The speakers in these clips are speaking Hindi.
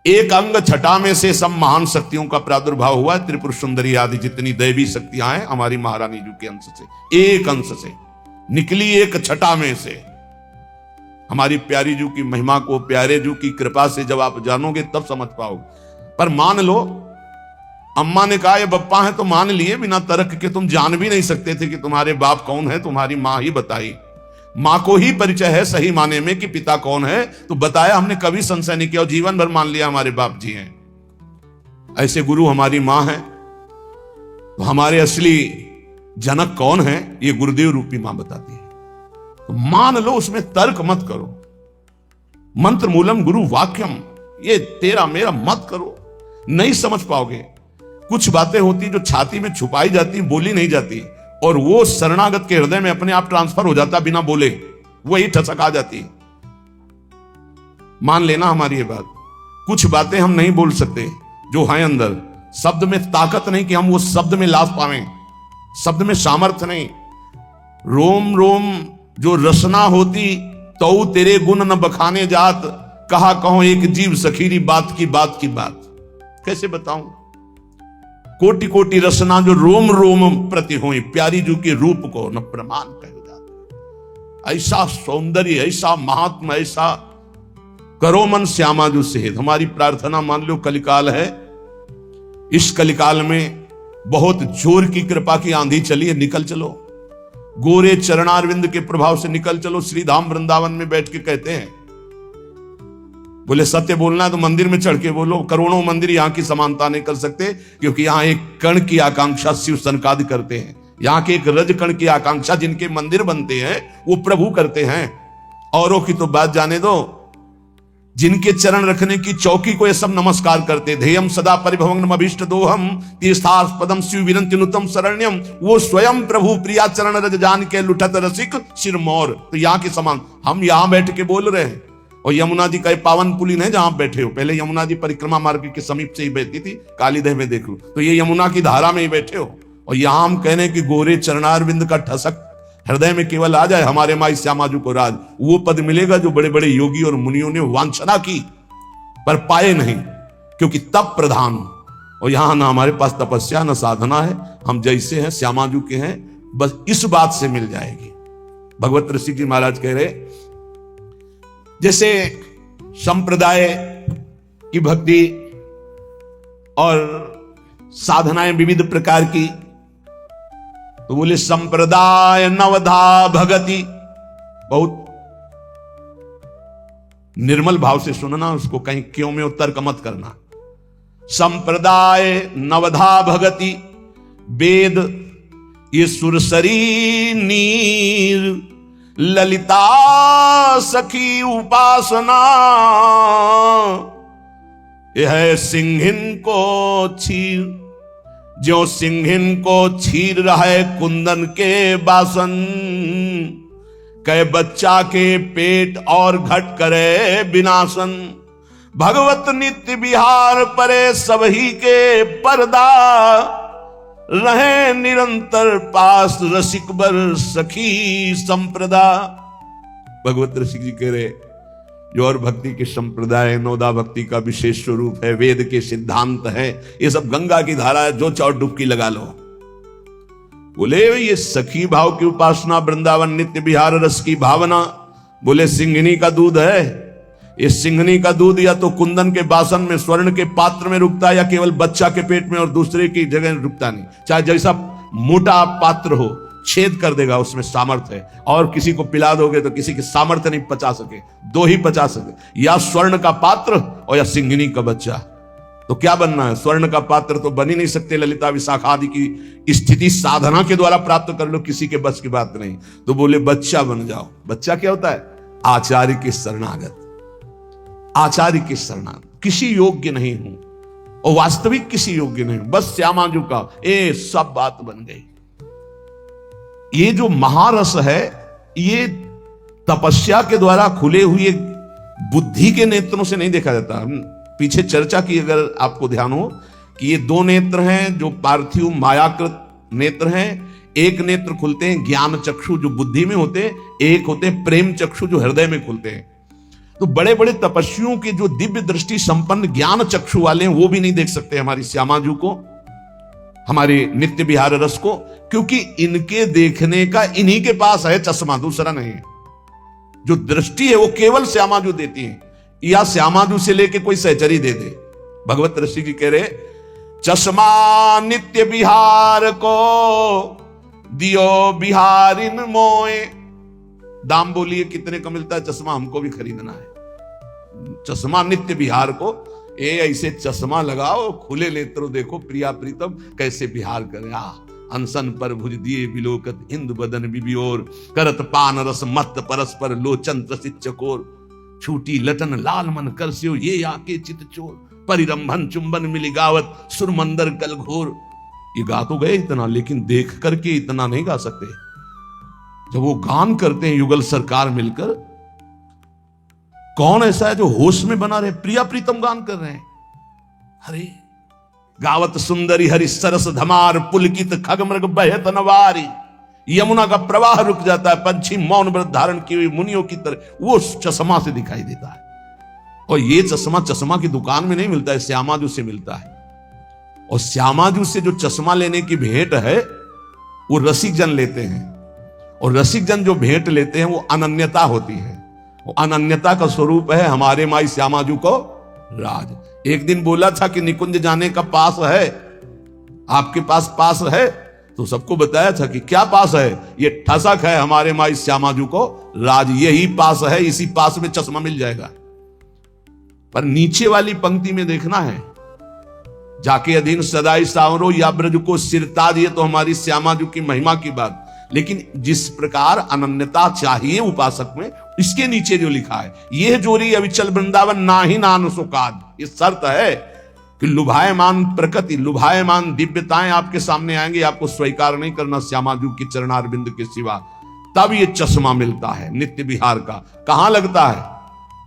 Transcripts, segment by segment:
एक अंग छटा में से सब महान शक्तियों का प्रादुर्भाव हुआ। त्रिपुर सुंदरी आदि जितनी दैवी शक्तियां हैं हमारी महारानी जी के अंश से, एक अंश से निकली, एक छटा में से। हमारी प्यारी जू की महिमा को, प्यारे जू की कृपा से जब आप जानोगे तब समझ पाओगे। पर मान लो, अम्मा ने कहा ये बप्पा है तो मान लिए, बिना तर्क के तुम जान भी नहीं सकते थे कि तुम्हारे बाप कौन है, तुम्हारी मां ही बताई। मां को ही परिचय है सही माने में कि पिता कौन है, तो बताया, हमने कभी संशय नहीं किया और जीवन भर मान लिया हमारे बाप जी हैं। ऐसे गुरु हमारी मां है, तो हमारे असली जनक कौन है ये गुरुदेव रूपी मां बताती है। तो मान लो, उसमें तर्क मत करो। मंत्र मूलम गुरु वाक्यम, ये तेरा मेरा मत करो, नहीं समझ पाओगे। कुछ बातें होती जो छाती में छुपाई जाती, बोली नहीं जाती, और वो शरणागत के हृदय में अपने आप ट्रांसफर हो जाता बिना बोले, वही ठसक आ जाती। मान लेना हमारी ये बात। कुछ बातें हम नहीं बोल सकते जो हैं अंदर, शब्द में ताकत नहीं कि हम वो शब्द में लाभ पावें, शब्द में सामर्थ्य नहीं। रोम रोम जो रसना होती तो तेरे गुण न बखाने जात, कहा कहो एक जीव सखीरी बात की बात की बात। कैसे बताऊं? कोटि कोटि रसना जो रोम रोम प्रति होई, प्यारी जू के रूप को न प्रमाण कहो जाता। ऐसा सौंदर्य, ऐसा महात्मा, ऐसा करो मन श्यामा जू सेहत। हमारी प्रार्थना मान लो कलिकाल है, इस कलिकाल में बहुत जोर की कृपा की आंधी चली है, निकल चलो, गोरे चरणारविंद के प्रभाव से निकल चलो। श्री धाम वृंदावन में बैठ के कहते हैं, बोले सत्य बोलना है तो मंदिर में चढ़ के बोलो। करोड़ों मंदिर यहां की समानता नहीं कर सकते, क्योंकि यहां एक कण की आकांक्षा शिव सनकादि करते हैं। यहां के एक रज कण की आकांक्षा जिनके मंदिर बनते हैं वो प्रभु करते हैं। औरों की तो बात जाने दो, जिनके चरण रखने की चौकी को ये सब नमस्कार करते। ध्येयम सदा परिभवम अभीष्ट दोहम तीर्थास्पदम शिव विनंति नुतम शरण्यम, वो स्वयं प्रभु प्रिया चरण रज जान के लुठत रसिक सिरमौर। तो यहाँ के समान हम यहाँ बैठ के बोल रहे हैं। और यमुना जी का पावन पुलिन है जहां बैठे हो, पहले यमुना जी परिक्रमा मार्ग के समीप से ही बहती थी, कालीदह में देख लो, तो ये यमुना की धारा में ही बैठे हो। और यहां हम कह रहे हैं कि गोरे चरणारविंद का ठसक हृदय में केवल आ जाए, हमारे माई श्यामाजू को राज, वो पद मिलेगा जो बड़े बड़े योगी और मुनियों ने वांछना की पर पाए नहीं, क्योंकि तप प्रधान हो। और यहां ना हमारे पास तपस्या न साधना है, हम जैसे हैं श्यामाजू के हैं, बस इस बात से मिल जाएगी। भगवत ऋषि जी महाराज कह रहे, जैसे संप्रदाय की भक्ति और साधनाएं विविध प्रकार की, तो बोले संप्रदाय नवधा भगति। बहुत निर्मल भाव से सुनना, उसको कहीं क्यों में तर्क मत करना। संप्रदाय नवधा भगति, वेद ये सुरसरी नीर, ललिता सखी उपासना, यह है सिंहिन को छीर, जो सिंहिन को छीर रहा है कुंदन के बासन, कै बच्चा के पेट और घट करे विनाशन। भगवत नित्य विहार परे सबही के पर्दा, रहे निरंतर पास रसिक बर सखी संप्रदा। भगवत ऋषि जी कह रहे, जो और भक्ति के संप्रदाय नौदा भक्ति का विशेष स्वरूप है, वेद के सिद्धांत है, ये सब गंगा की धारा है, जो चाहो डुबकी लगा लो। बोले ये सखी भाव की उपासना, वृंदावन नित्य विहार रस की भावना, बोले सिंघनी का दूध है। ये सिंघनी का दूध या तो कुंदन के बासन में, स्वर्ण के पात्र में रुकता है, या केवल बच्चा के पेट में और दूसरे की जगह रुकता नहीं। चाहे जैसा मोटा पात्र हो, छेद कर देगा, उसमें सामर्थ्य है। और किसी को पिला दोगे तो किसी के सामर्थ्य नहीं पचा सके, दो ही पचा सके, या स्वर्ण का पात्र और या सिंघनी का बच्चा। तो क्या बनना है? स्वर्ण का पात्र तो बन ही नहीं सकते, ललिता विशाखा आदि की स्थिति साधना के द्वारा प्राप्त कर लो, किसी के बस की बात नहीं। तो बोले बच्चा बन जाओ। बच्चा क्या होता है? आचार्य के शरणागत, आचार्य के शरणागत, किसी योग्य नहीं हूं और वास्तविक किसी योग्य नहीं हूं, बस श्यामाजू का, ये सब बात बन गई। ये जो महारस है, ये तपस्या के द्वारा खुले हुए बुद्धि के नेत्रों से नहीं देखा जाता। हम पीछे चर्चा की, अगर आपको ध्यान हो, कि ये दो नेत्र हैं जो पार्थिव मायाकृत नेत्र हैं। एक नेत्र खुलते हैं ज्ञान चक्षु जो बुद्धि में होते हैं, एक होते हैं प्रेम चक्षु जो हृदय में खुलते हैं। तो बड़े बड़े तपस्वियों के जो दिव्य दृष्टि संपन्न ज्ञान चक्षु वाले हैं वो भी नहीं देख सकते हमारी श्यामाजू को, हमारे नित्य विहार रस को, क्योंकि इनके देखने का इन्हीं के पास है चश्मा, दूसरा नहीं है। जो दृष्टि है वो केवल श्यामाजू देती है, या श्यामाजू से लेके कोई सहचरी दे दे। भगवत ऋषि जी कह रहे चश्मा नित्य विहार को दियो बिहारिन मोए। दाम बोलिए कितने का मिलता है चश्मा, हमको भी खरीदना है। चश्मा नित्य विहार को, ऐसे चश्मा लगाओ, खुले नेत्रों देखो प्रिया प्रीतम कैसे विहार करे। अनसन पर भुज दिए बिलोकत हिंद बदन बिबियोर, करत पान रस मत परस्पर लोचन प्रसित चकोर, छूटी लटन लाल मन कर स्यो ये आके चित चोर, परिरंभन चुंबन मिली गावत सुरमंदर कल घोर। ये गा तो गए इतना, लेकिन देख करके इतना नहीं गा सकते। जब वो गान करते हैं युगल सरकार मिलकर, कौन ऐसा है जो होश में बना रहे? प्रिया प्रीतम गान कर रहे हैं। अरे गावत सुंदरी हरि सरस धमार, पुलकित खगमृग बहत नवारी। यमुना का प्रवाह रुक जाता है, पंछी मौन व्रत धारण की हुई मुनियों की तरह वो चश्मा से दिखाई देता है। और ये चश्मा की दुकान में नहीं मिलता है, श्यामाजू से मिलता है। और श्यामाजू से जो चश्मा लेने की भेंट है वो रसिक जन लेते हैं, और रसिक जन जो भेंट लेते हैं वो अनन्यता होती है। वो अनन्यता का स्वरूप है हमारे माई श्यामाजू को राज। एक दिन बोला था कि निकुंज जाने का पास है, आपके पास है, तो सबको बताया था कि क्या पास है? ये ठसक है हमारे माई श्यामाजू को राज, यही पास है, इसी पास में चश्मा मिल जाएगा। पर नीचे वाली पंक्ति में देखना है, जाके अधीन सदाई सावरो या ब्रज को सिरताज, ये तो हमारी श्यामाजू की महिमा की बात। लेकिन जिस प्रकार अनन्यता चाहिए उपासक में, इसके नीचे जो लिखा है, यह जोरी अविचल वृंदावन ना ही नान सुकाद, ये शर्त है कि लुभायमान प्रकृति, लुभायमान दिव्यताएं आपके सामने आएंगे, आपको स्वीकार नहीं करना श्यामाजू की चरणारविंद के सिवा, तब ये चश्मा मिलता है नित्य विहार का। कहां लगता है?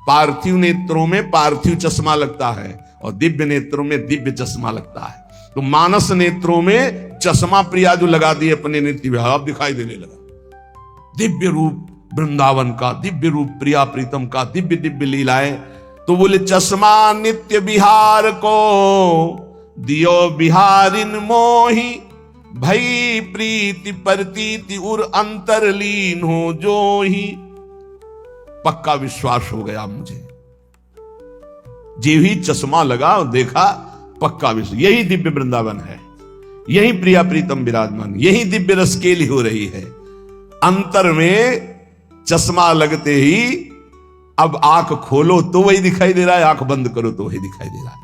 पार्थिव नेत्रों में पार्थिव चश्मा लगता है, और दिव्य नेत्रों में दिव्य चश्मा लगता है। तो मानस नेत्रों में चश्मा प्रियाजू लगा दिए अपने नित्य विहार, अब दिखाई देने लगा दिव्य रूप वृंदावन का, दिव्य रूप प्रिया प्रीतम का, दिव्य दिव्य लीलाएं। तो बोले चश्मा नित्य विहार को दियो बिहारिन मोही, भई प्रीति प्रतीति उर अंतरलीन हो जो ही। पक्का विश्वास हो गया मुझे, जो ही चश्मा लगा और देखा, पक्का विश्वास, यही दिव्य वृंदावन है, यही प्रिया प्रीतम विराजमान, यही दिव्य रस केली हो रही है। अंतर में चश्मा लगते ही अब आंख खोलो तो वही दिखाई दे रहा है, आंख बंद करो तो वही दिखाई दे रहा है।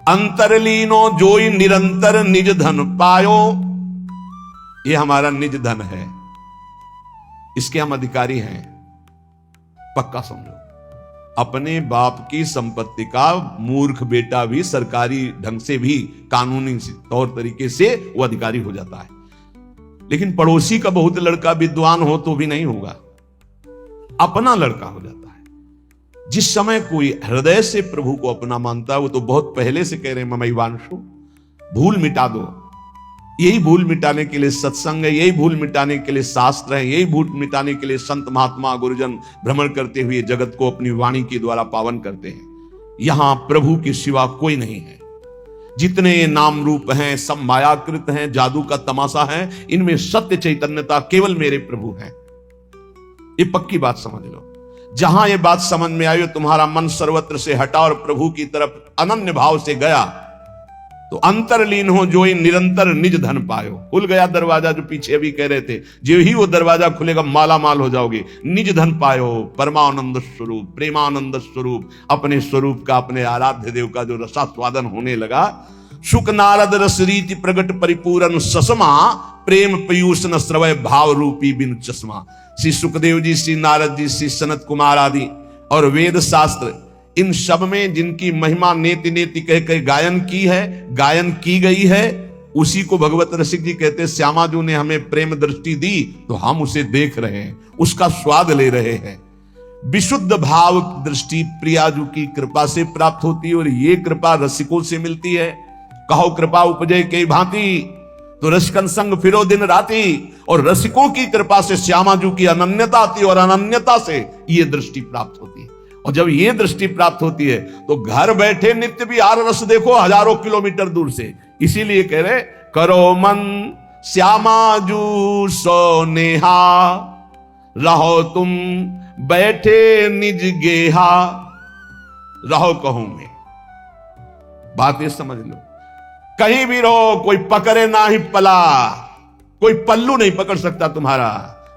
अंतरलीनो जोई निरंतर निज धन पायो, ये हमारा निज धन है, इसके हम अधिकारी हैं। पक्का समझो, अपने बाप की संपत्ति का मूर्ख बेटा भी सरकारी ढंग से भी कानूनी तौर तरीके से वो अधिकारी हो जाता है, लेकिन पड़ोसी का बहुत लड़का विद्वान हो तो भी नहीं होगा, अपना लड़का हो जाता है। जिस समय कोई हृदय से प्रभु को अपना मानता है, वो तो बहुत पहले से कह रहे हैं ममैवांशु, भूल मिटा दो। यही भूल मिटाने के लिए सत्संग है, यही भूल मिटाने के लिए शास्त्र है, यही भूल मिटाने के लिए संत महात्मा गुरुजन भ्रमण करते हुए जगत को अपनी वाणी के द्वारा पावन करते हैं। यहां प्रभु के सिवा कोई नहीं है। जितने नाम रूप हैं सब मायाकृत हैं, जादू का तमाशा है, इनमें सत्य चैतन्यता केवल मेरे प्रभु हैं। ये पक्की बात समझ लो। जहां ये बात समझ में आई, तुम्हारा मन सर्वत्र से हटा और प्रभु की तरफ अनन्य भाव से गया, तो अंतरलीन हो जो निरंतर निज धन पायो। खुल गया दरवाजा, जो पीछे अभी कह रहे थे, जो ही वो दरवाजा खुलेगा माला माल हो जाओगे। निज धन पायो, परमानंद स्वरूप, प्रेमानंद स्वरूप, अपने स्वरूप का, अपने आराध्य देव का जो रसास्वादन होने लगा। सुख नारद रस रीति प्रगट परिपूर्ण ससमा, प्रेम पीयूष न श्रवय भाव रूपी बिन चश्मा। श्री सुखदेव जी, श्री नारद जी, श्री सनत कुमार आदि और वेद शास्त्र, इन सब में जिनकी महिमा नेति नेति कह कह गायन की है, गायन की गई है, उसी को भगवत रसिक जी कहते हैं श्यामाजू ने हमें प्रेम दृष्टि दी तो हम उसे देख रहे हैं, उसका स्वाद ले रहे हैं। विशुद्ध भाव दृष्टि प्रियाजू की कृपा से प्राप्त होती है, और ये कृपा रसिकों से मिलती है। कहो कृपा उपजय के भांति, तो रसिकन संग फिरो दिन राती। और रसिकों की कृपा से श्यामाजू की अनन्यता आती है, और अनन्यता से ये दृष्टि प्राप्त होती है। और जब ये दृष्टि प्राप्त होती है तो घर बैठे नित्य विहार रस देखो हजारों किलोमीटर दूर से। इसीलिए कह रहे करो मन श्यामाजू सोनेहा, रहो तुम बैठे निज गेहा, रहो कहूं में। बात ये समझ लो, कहीं भी रहो कोई पकड़े ना ही पला, कोई पल्लू नहीं पकड़ सकता तुम्हारा,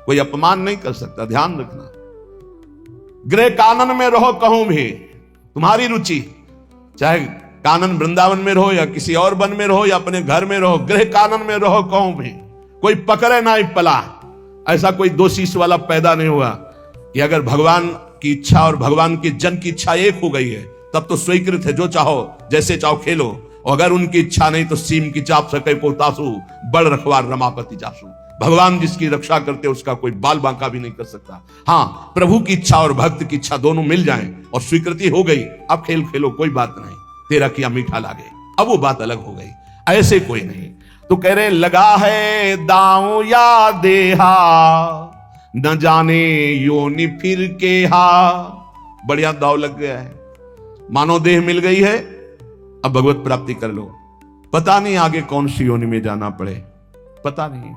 कोई अपमान नहीं कर सकता। ध्यान रखना, गृह कानन में रहो कहूं भी, तुम्हारी रुचि चाहे कानन वृंदावन में रहो या किसी और वन में रहो या अपने घर में रहो, गृह कानन में रहो कहूं भी, कोई पकड़े ना ही पला। ऐसा कोई दो शीश वाला पैदा नहीं हुआ कि अगर भगवान की इच्छा और भगवान की जन की इच्छा एक हो गई है तब तो स्वीकृत है, जो चाहो जैसे चाहो खेलो। और अगर उनकी इच्छा नहीं तो सीम की चाप सके पोतासु, बड़ रखवार रमापति जासु। भगवान जिसकी रक्षा करते उसका कोई बाल बांका भी नहीं कर सकता। हाँ, प्रभु की इच्छा और भक्त की इच्छा दोनों मिल जाएं और स्वीकृति हो गई, अब खेल खेलो, कोई बात नहीं, तेरा किया मीठा लागे, अब वो बात अलग हो गई। ऐसे कोई नहीं। तो कह रहे लगा है दांव या देहा, न जाने योनि फिर के हा। बढ़िया दाव लग गया है, मानो देह मिल गई है, अब भगवत प्राप्ति कर लो। पता नहीं आगे कौन सी योनि में जाना पड़े, पता नहीं।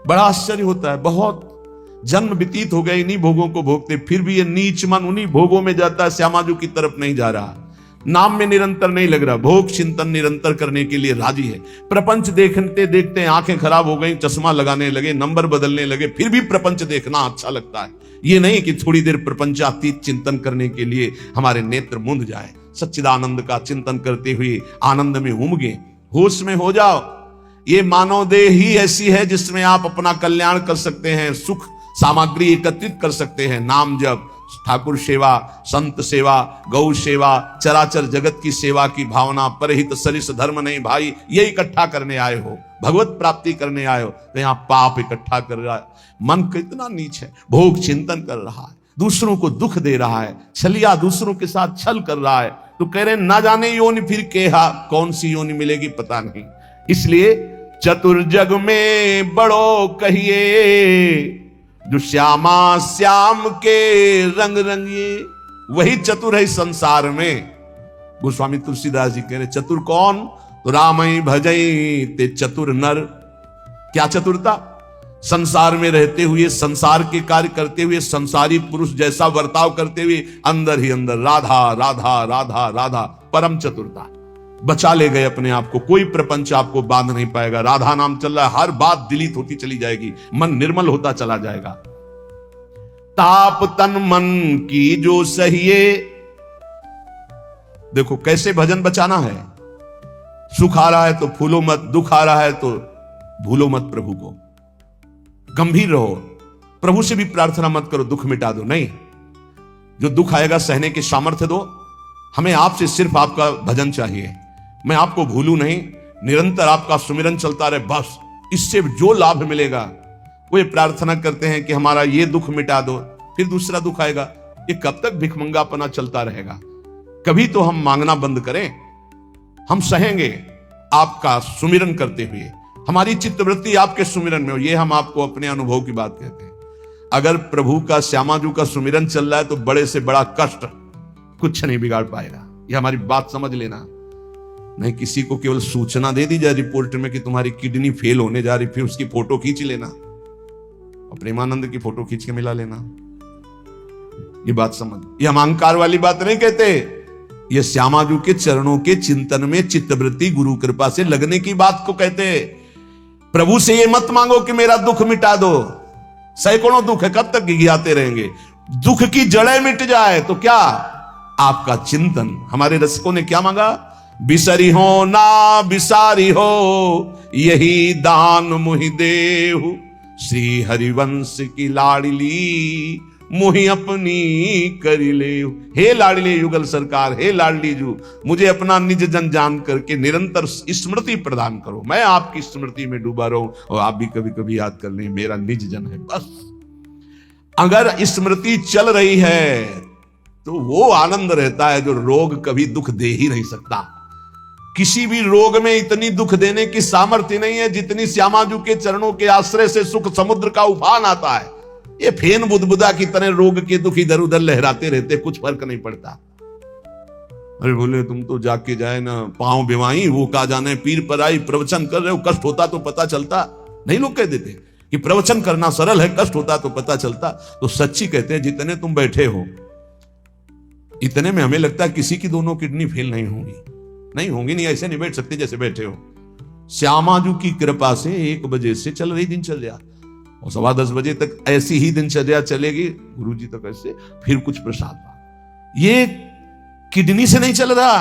बड़ा आश्चर्य होता है, बहुत जन्म व्यतीत हो गए इन्हीं भोगों को भोगते, फिर भी ये नीच मन उन्हीं भोगों में जाता है, श्यामाजू की तरफ नहीं जा रहा, नाम में निरंतर नहीं लग रहा, भोग चिंतन निरंतर करने के लिए राजी है। प्रपंच देखते देखते आंखें खराब हो गई, चश्मा लगाने लगे, नंबर बदलने लगे, फिर भी प्रपंच देखना अच्छा लगता है। ये नहीं कि थोड़ी देर प्रपंचातीत चिंतन करने के लिए हमारे नेत्र मूंद जाए, सच्चिदानंद का चिंतन करते हुए आनंद में उमगे, होश में हो जाओ। ये मानव देह ही ऐसी है जिसमें आप अपना कल्याण कर सकते हैं, सुख सामग्री एकत्रित कर सकते हैं। नाम जप, ठाकुर सेवा, संत सेवा, गौ सेवा, चराचर जगत की सेवा की भावना, परहित सरिस धर्म नहीं भाई, ये इकट्ठा करने आए हो, भगवत प्राप्ति करने आए हो, तो यहां पाप इकट्ठा कर रहा है। मन कितना नीच है, भोग चिंतन कर रहा है, दूसरों को दुख दे रहा है, छलिया दूसरों के साथ छल कर रहा है। तो कह रहे ना जाने योनि फिर केहा, कौन सी योनि मिलेगी पता नहीं। इसलिए चतुर्जग में बड़ो कहिए, जो श्यामा श्याम के रंग रंगिए, वही चतुर है संसार में। गोस्वामी तुलसीदास जी कह रहे चतुर कौन, तो रामई भजई ते चतुर नर। क्या चतुरता, संसार में रहते हुए, संसार के कार्य करते हुए, संसारी पुरुष जैसा बर्ताव करते हुए अंदर ही अंदर राधा राधा राधा राधा, परम चतुरता। बचा ले गए अपने आप को, कोई प्रपंच आपको बांध नहीं पाएगा। राधा नाम चल रहा है, हर बात दिलित होती चली जाएगी, मन निर्मल होता चला जाएगा। ताप तन मन की जो सहिए, देखो कैसे भजन बचाना है। सुख आ रहा है तो फूलो मत, दुख आ रहा है तो भूलो मत प्रभु को। गंभीर रहो, प्रभु से भी प्रार्थना मत करो दुख मिटा दो, नहीं, जो दुख आएगा सहने की सामर्थ्य दो। हमें आपसे सिर्फ आपका भजन चाहिए, मैं आपको भूलूं नहीं, निरंतर आपका सुमिरन चलता रहे, बस इससे जो लाभ मिलेगा। वो ये प्रार्थना करते हैं कि हमारा ये दुख मिटा दो, फिर दूसरा दुख आएगा। ये कब तक भिखमंगापना चलता रहेगा? कभी तो हम मांगना बंद करें, हम सहेंगे आपका सुमिरन करते हुए, हमारी चित्तवृत्ति आपके सुमिरन में हो। ये हम आपको अपने अनुभव की बात कहते हैं। अगर प्रभु का, श्यामाजू का सुमिरन चल रहा है तो बड़े से बड़ा कष्ट कुछ नहीं बिगाड़ पाएगा। ये हमारी बात समझ लेना। नहीं किसी को केवल सूचना दे दी जाए रिपोर्ट में कि तुम्हारी किडनी फेल होने जा रही, फिर उसकी फोटो खींच लेना और प्रेमानंद की फोटो खींच के मिला लेना। ये बात समझ, ये हम अहंकार वाली बात नहीं कहते, ये श्यामाजू के चरणों के चिंतन में चित्तवृत्ति गुरु कृपा से लगने की बात को कहते। प्रभु से ये मत मांगो कि मेरा दुख मिटा दो, सैकड़ों दुख है, कब तक गिघियाते रहेंगे। दुख की जड़ें मिट जाए तो क्या, आपका चिंतन। हमारे रसिकों ने क्या मांगा, बिसरी हो ना बिसारी हो, यही दान मुहि देहु, श्री हरिवंश की लाडली मुहि अपनी करी ले। हे लाडली युगल सरकार, हे लाडली जू, मुझे अपना निज जन जान करके निरंतर स्मृति प्रदान करो, मैं आपकी स्मृति में डूबा रहूं और आप भी कभी कभी याद कर लें मेरा निज जन है। बस अगर स्मृति चल रही है तो वो आनंद रहता है जो रोग कभी दुख दे ही नहीं सकता। किसी भी रोग में इतनी दुख देने की सामर्थ्य नहीं है जितनी श्यामाजू के चरणों के आश्रय से सुख समुद्र का उफान आता है। ये फेन बुदबुदा की तरह रोग के दुख इधर उधर लहराते रहते, कुछ फर्क नहीं पड़ता। अरे बोले तुम तो जाके जाए ना, पांव बिवाई वो का जाने पीर पर आई, प्रवचन कर रहे हो, कष्ट होता तो पता चलता नहीं। लोग कह देते कि प्रवचन करना सरल है, कष्ट होता तो पता चलता। तो सच्ची कहते हैं जितने तुम बैठे हो इतने में हमें लगता है किसी की दोनों किडनी फेल नहीं होंगी, नहीं होंगी, नहीं ऐसे नहीं बैठ सकते जैसे बैठे हो। श्यामाजू की कृपा से 1 बजे से चल रही दिनचर्या और 10:15 बजे तक ऐसी ही दिनचर्या चलेगी, गुरुजी तक ऐसे, फिर कुछ प्रसाद। ये किडनी से नहीं चल रहा,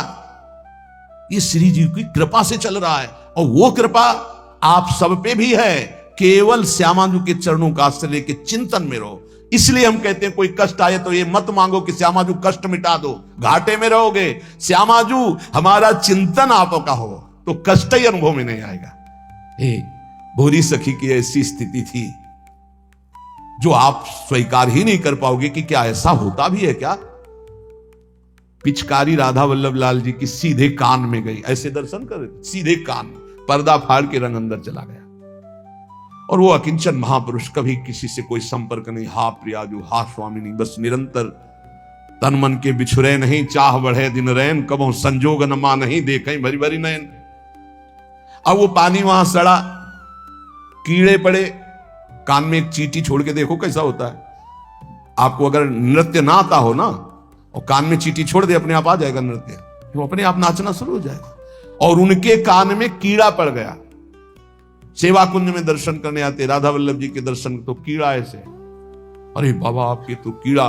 ये श्री जी की कृपा से चल रहा है। और वो कृपा आप सब पे भी है, केवल श्यामाजू के चरणों का आश्रय के चिंतन में रहो। इसलिए हम कहते हैं कोई कष्ट आए तो ये मत मांगो कि श्यामाजू कष्ट मिटा दो, घाटे में रहोगे। श्यामाजू हमारा चिंतन आपका हो तो कष्ट ही अनुभव में नहीं आएगा। भोरी सखी की ऐसी स्थिति थी जो आप स्वीकार ही नहीं कर पाओगे कि क्या ऐसा होता भी है क्या। पिचकारी राधा वल्लभ लाल जी की सीधे कान में गई, ऐसे दर्शन कर सीधे कान, पर्दा फाड़ के रंग अंदर चला गया। और वो अकिंचन महापुरुष, कभी किसी से कोई संपर्क नहीं, हा प्रियाजू हा स्वामिनी, बस निरंतर तन मन के बिछुरे नहीं, चाह बढ़े दिन रैन, कबो संजोग न मा नहीं, देखें भरी भरी नयन। अब वो पानी वहां सड़ा, कीड़े पड़े, कान में एक चींटी छोड़ के देखो कैसा होता है। आपको अगर नृत्य ना आता हो ना और कान में चींटी छोड़ दे, अपने आप आ जाएगा नृत्य, वो अपने आप नाचना शुरू हो जाएगा। और उनके कान में कीड़ा पड़ गया। सेवा कुंज में दर्शन करने आते राधा वल्लभ जी के दर्शन, तो कीड़ा ऐसे, अरे बाबा आपके तो कीड़ा।